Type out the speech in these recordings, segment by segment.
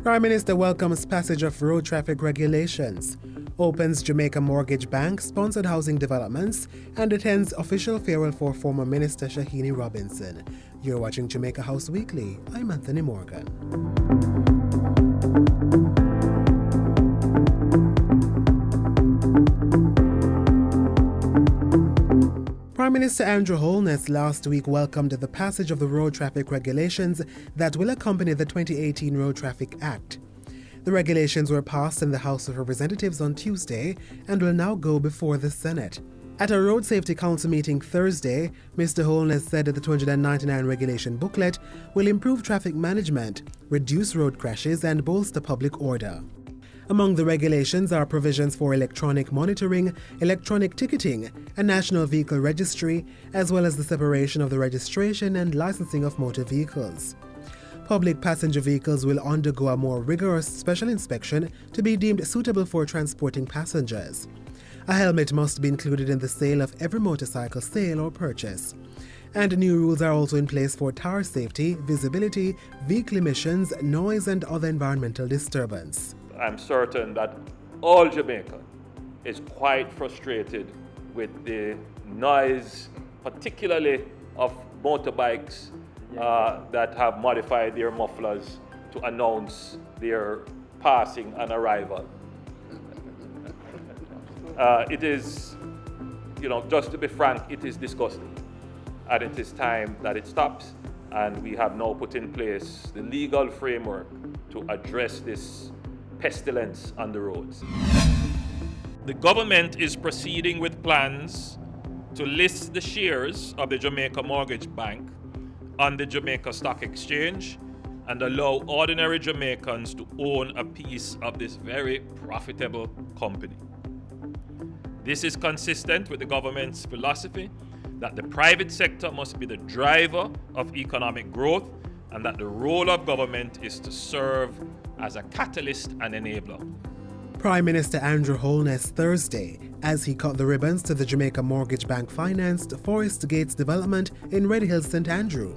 Prime Minister welcomes passage of road traffic regulations, opens Jamaica Mortgage Bank sponsored housing developments, and attends official farewell for former Minister Shahini Robinson. You're watching Jamaica House Weekly. I'm Anthony Morgan. Prime Minister Andrew Holness last week welcomed the passage of the road traffic regulations that will accompany the 2018 Road Traffic Act. The regulations were passed in the House of Representatives on Tuesday and will now go before the Senate. At a Road Safety Council meeting Thursday, Mr. Holness said that the 299 regulation booklet will improve traffic management, reduce road crashes, and bolster public order. Among the regulations are provisions for electronic monitoring, electronic ticketing, a national vehicle registry, as well as the separation of the registration and licensing of motor vehicles. Public passenger vehicles will undergo a more rigorous special inspection to be deemed suitable for transporting passengers. A helmet must be included in the sale of every motorcycle sale or purchase. And new rules are also in place for tire safety, visibility, vehicle emissions, noise, and other environmental disturbance. I'm certain that all Jamaica is quite frustrated with the noise, particularly of motorbikes that have modified their mufflers to announce their passing and arrival. It is, just to be frank, it is disgusting. And it is time that it stops. And we have now put in place the legal framework to address this pestilence on the roads. The government is proceeding with plans to list the shares of the Jamaica Mortgage Bank on the Jamaica Stock Exchange and allow ordinary Jamaicans to own a piece of this very profitable company. This is consistent with the government's philosophy that the private sector must be the driver of economic growth and that the role of government is to serve as a catalyst and enabler. Prime Minister Andrew Holness Thursday as he cut the ribbons to the Jamaica Mortgage Bank financed Forest Gates development in Red Hill, St. Andrew.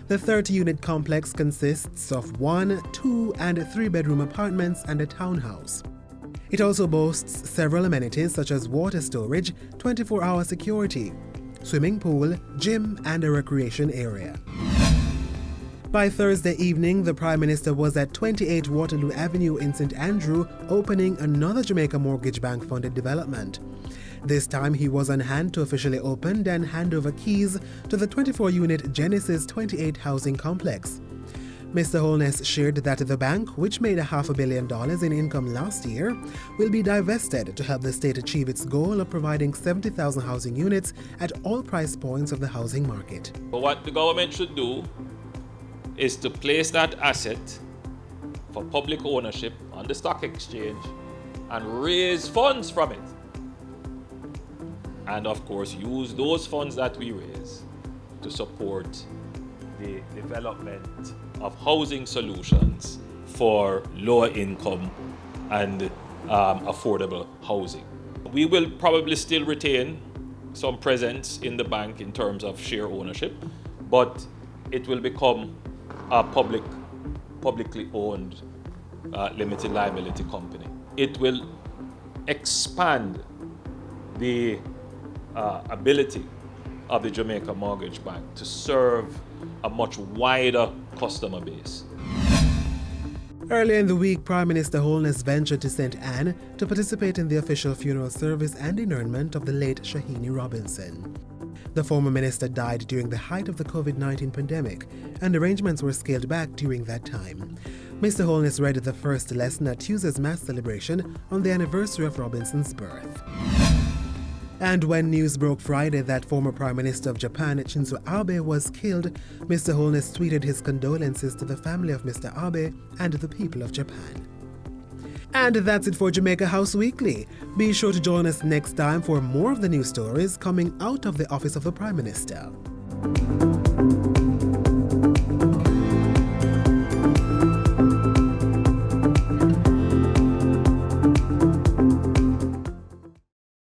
The 30-unit complex consists of 1, 2, and 3-bedroom apartments and a townhouse. It also boasts several amenities such as water storage, 24-hour security, swimming pool, gym, and a recreation area. By Thursday evening, the Prime Minister was at 28 Waterloo Avenue in St. Andrew opening another Jamaica Mortgage Bank funded development. This time he was on hand to officially open and hand over keys to the 24-unit Genesis 28 housing complex. Mr. Holness shared that the bank, which made $500 million in income last year, will be divested to help the state achieve its goal of providing 70,000 housing units at all price points of the housing market. But what the government should do is to place that asset for public ownership on the stock exchange and raise funds from it. And of course, use those funds that we raise to support the development of housing solutions for lower income and affordable housing. We will probably still retain some presence in the bank in terms of share ownership, but it will become a publicly owned limited liability company. It will expand the ability of the Jamaica Mortgage Bank to serve a much wider customer base. Earlier in the week, Prime Minister Holness ventured to St. Anne to participate in the official funeral service and interment of the late Shahini Robinson. The former minister died during the height of the COVID-19 pandemic, and arrangements were scaled back during that time. Mr. Holness read the first lesson at Tuesday's Mass celebration on the anniversary of Robinson's birth. And when news broke Friday that former Prime Minister of Japan, Shinzo Abe, was killed, Mr. Holness tweeted his condolences to the family of Mr. Abe and the people of Japan. And that's it for Jamaica House Weekly. Be sure to join us next time for more of the news stories coming out of the office of the Prime Minister.